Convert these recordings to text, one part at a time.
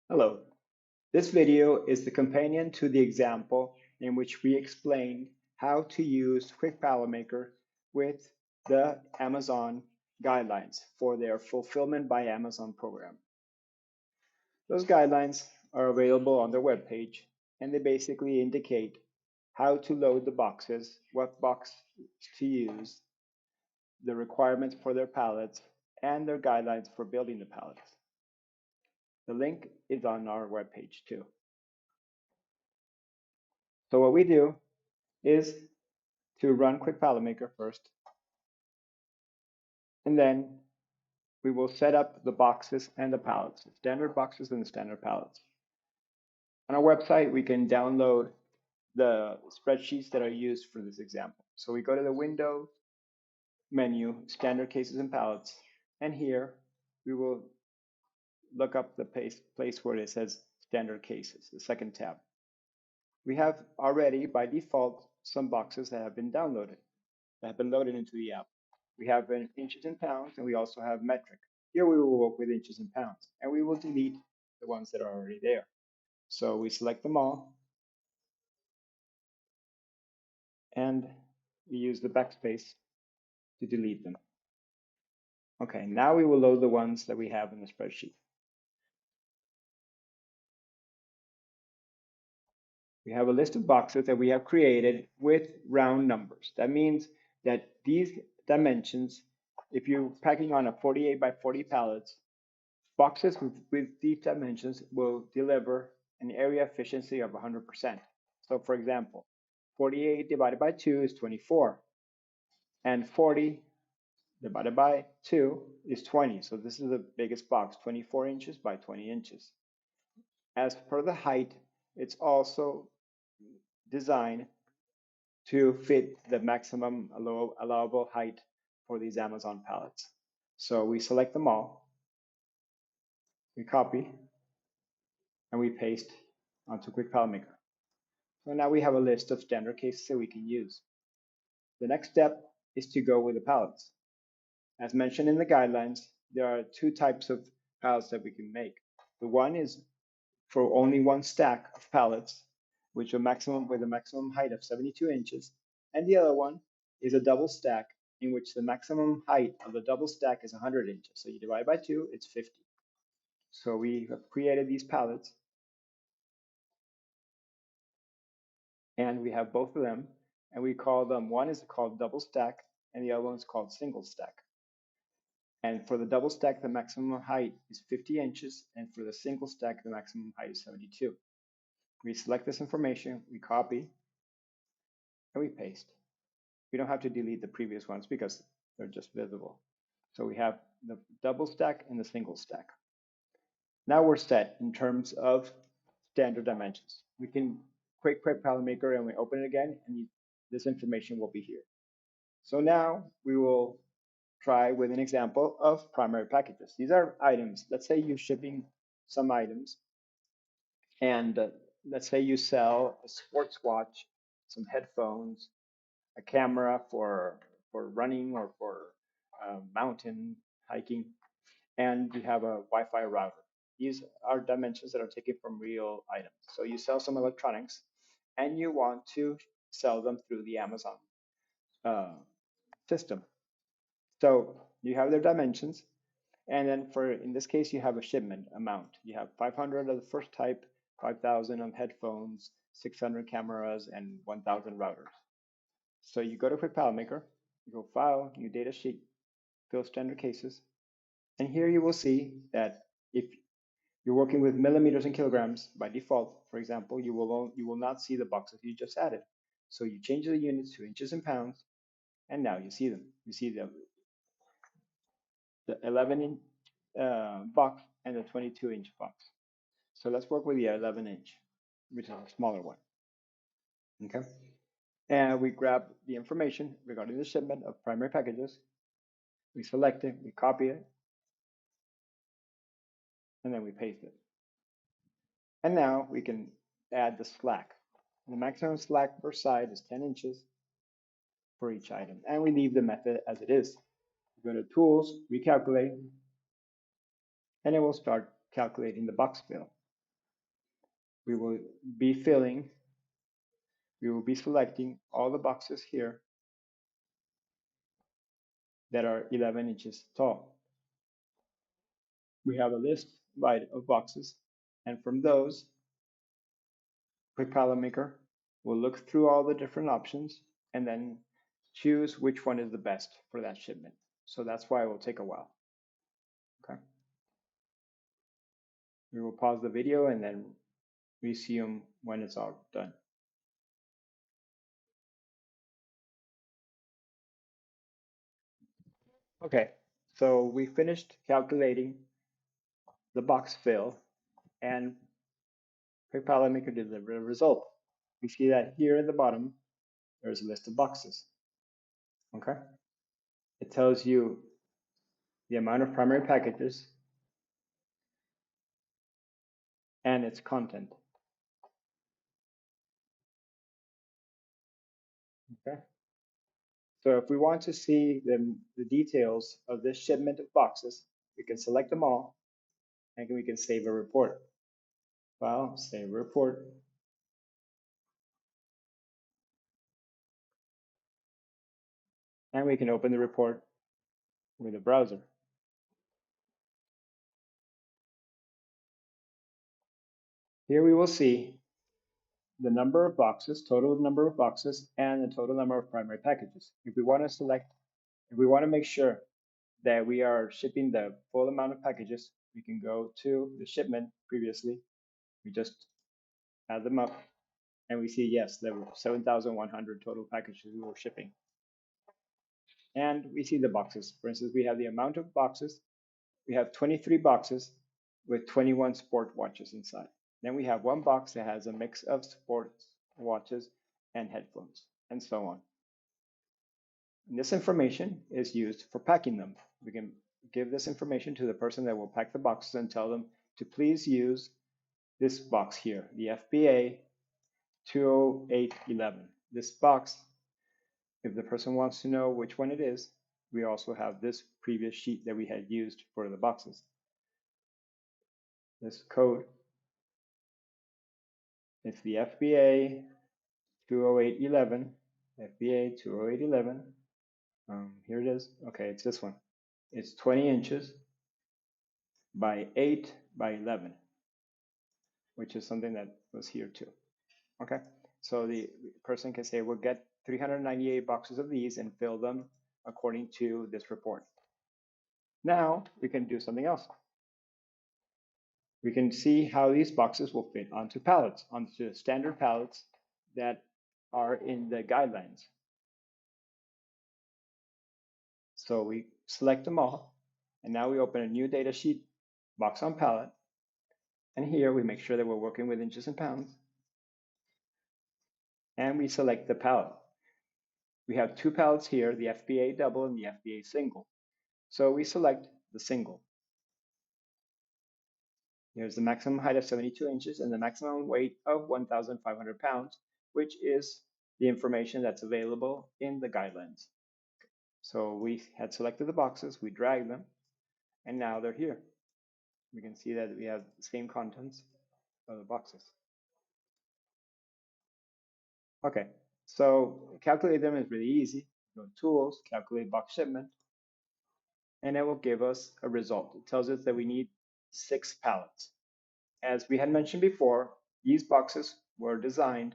Hello. This video is the companion to the example in which we explained how to use Quick Pallet Maker with the Amazon guidelines for their Fulfillment by Amazon program. Those guidelines are available on their webpage, and they basically indicate how to load the boxes, what box to use, the requirements for their pallets, and their guidelines for building the pallets. The link is on our webpage too. So what we do is to run Quick Pallet Maker first, and then we will set up the boxes and the pallets, the standard boxes and the standard pallets. On our website, we can download the spreadsheets that are used for this example. So we go to the Window menu, Standard Cases and Pallets, and here we will look up the place where it says Standard Cases, the second tab. We have already, by default, some boxes that have been downloaded, that have been loaded into the app. We have inches and pounds, and we also have metric. Here we will work with inches and pounds, and we will delete the ones that are already there. So we select them all, and we use the backspace to delete them. Okay, now we will load the ones that we have in the spreadsheet. We have a list of boxes that we have created with round numbers. That means that these dimensions, if you're packing on a 48 by 40 pallets, boxes with these dimensions will deliver an area efficiency of 100%. So for example, 48 divided by 2 is 24, and 40 divided by 2 is 20. So this is the biggest box, 24 inches by 20 inches. As per the height, it's also designed to fit the maximum allowable height for these Amazon pallets. So we select them all, we copy, and we paste onto Quick Pallet Maker. So now we have a list of standard cases that we can use. The next step is to go with the pallets. As mentioned in the guidelines, there are two types of pallets that we can make. The one is for only one stack of pallets, which are maximum with a maximum height of 72 inches. And the other one is a double stack in which the maximum height of the double stack is 100 inches. So you divide by 2, it's 50. So we have created these pallets, and we have both of them, and we call them, one is called double stack and the other one is called single stack. And for the double stack, the maximum height is 50 inches, and for the single stack, the maximum height is 72. We select this information, we copy, and we paste. We don't have to delete the previous ones because they're just visible. So we have the double stack and the single stack. Now we're set in terms of standard dimensions. We can Quick Pallet Maker and we open it again, and this information will be here. So now we will try with an example of primary packages. These are items. Let's say you're shipping some items, and let's say you sell a sports watch, some headphones, a camera for running or for mountain hiking, and you have a Wi-Fi router. These are dimensions that are taken from real items. So you sell some electronics, and you want to sell them through the Amazon uh, system. So you have their dimensions, and then for in this case you have a shipment amount. You have 500 of the first type, 5,000 of headphones, 600 cameras, and 1,000 routers. So you go to Quick Pallet Maker, you go File, New Data Sheet, Fill Standard Cases, and here you will see that if you're working with millimeters and kilograms by default, for example, you will not see the boxes you just added. So you change the units to inches and pounds, and now you see them. You see the 11-inch box and the 22-inch box. So let's work with the 11-inch, which is a smaller one. Okay. And we grab the information regarding the shipment of primary packages. We select it, we copy it, and then we paste it. And now we can add the slack. The maximum slack per side is 10 inches for each item. And we leave the method as it is. We go to Tools, Recalculate, and it will start calculating the box fill. We will be filling, we will be selecting all the boxes here that are 11 inches tall. We have a list of boxes, and from those, Quick Pallet Maker will look through all the different options and then choose which one is the best for that shipment. So that's why it will take a while. Okay. We will pause the video and then resume when it's all done. Okay, so we finished calculating the box fill and Quick Pallet Maker delivered a result. We see that here at the bottom, there's a list of boxes. Okay. It tells you the amount of primary packages and its content. Okay. So if we want to see the details of this shipment of boxes, we can select them all and we can save a report. File, save report. And we can open the report with a browser. Here we will see the number of boxes, total number of boxes, and the total number of primary packages. If we want to make sure that we are shipping the full amount of packages, we can go to the shipment previously. We just add them up and we see, yes, there were 7,100 total packages we were shipping. And we see the boxes. For instance, we have the amount of boxes. We have 23 boxes with 21 sport watches inside. Then we have one box that has a mix of sports watches and headphones, and so on. And this information is used for packing them. We can give this information to the person that will pack the boxes and tell them to please use this box here, the FBA 20811. This box, if the person wants to know which one it is, we also have this previous sheet that we had used for the boxes. This code, it's the FBA 20811, FBA 20811. Here it is. Okay, it's this one. It's 20 inches by 8 by 11, which is something that was here too. Okay, so the person can say, we'll get 398 boxes of these and fill them according to this report. Now we can do something else. We can see how these boxes will fit onto pallets, onto standard pallets that are in the guidelines. So we select them all, and now we open a new data sheet, box on pallet, and here we make sure that we're working with inches and pounds, and we select the pallet. We have two pallets here, the FBA double and the FBA single. So we select the single. Here's the maximum height of 72 inches and the maximum weight of 1,500 pounds, which is the information that's available in the guidelines. So we had selected the boxes, we dragged them, and now they're here. We can see that we have the same contents of the boxes. Okay, so calculate them is really easy. Go to Tools, Calculate Box Shipment, and it will give us a result. It tells us that we need 6 pallets. As we had mentioned before, these boxes were designed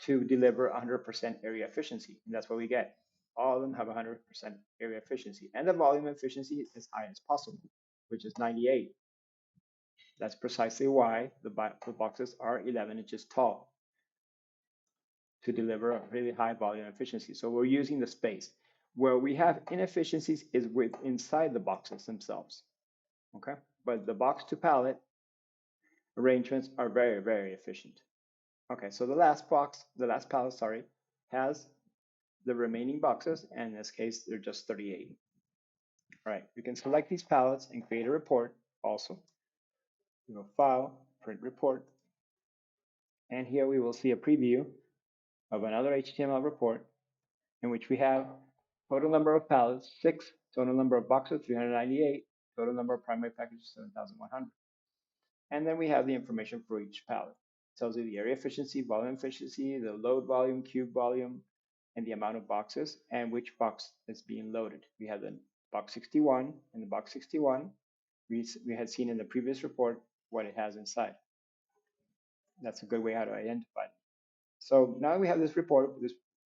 to deliver 100% area efficiency, and that's what we get. All of them have 100% area efficiency, and the volume efficiency is as high as possible, which is 98. That's precisely why the boxes are 11 inches tall, to deliver a really high volume efficiency. So we're using the space. Where we have inefficiencies is inside the boxes themselves. Okay, but the box to pallet arrangements are very, very efficient. Okay, so the last pallet, sorry, has the remaining boxes, and in this case, they're just 38. All right, we can select these pallets and create a report also. We will File, Print Report, and here we will see a preview of another HTML report in which we have total number of pallets, 6, total number of boxes, 398, total number of primary packages, 7,100. And then we have the information for each pallet. tells you the area efficiency, the load volume, cube volume, and the amount of boxes and which box is being loaded. We have the box 61, and the box 61, we had seen in the previous report what it has inside. That's a good way how to identify it. So now we have this report.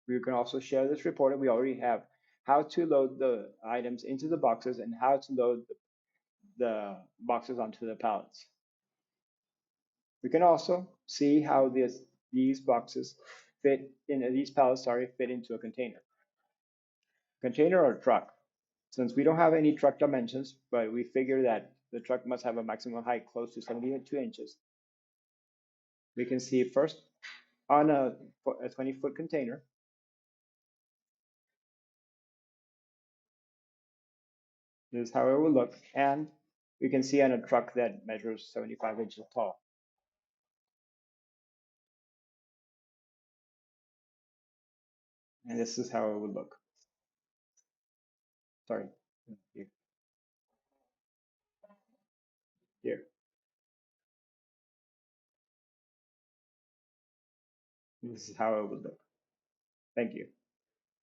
We can also share this report, and we already have how to load the items into the boxes and how to load the boxes onto the pallets. We can also see how these boxes fit in, these pallets, sorry, fit into a container or truck. Since we don't have any truck dimensions, but we figure that the truck must have a maximum height close to 72 inches. We can see first on a 20-foot container. This is how it will look. And we can see on a truck that measures 75 inches tall. And this is how it would look. Sorry, here. Here. This is how it would look. Thank you.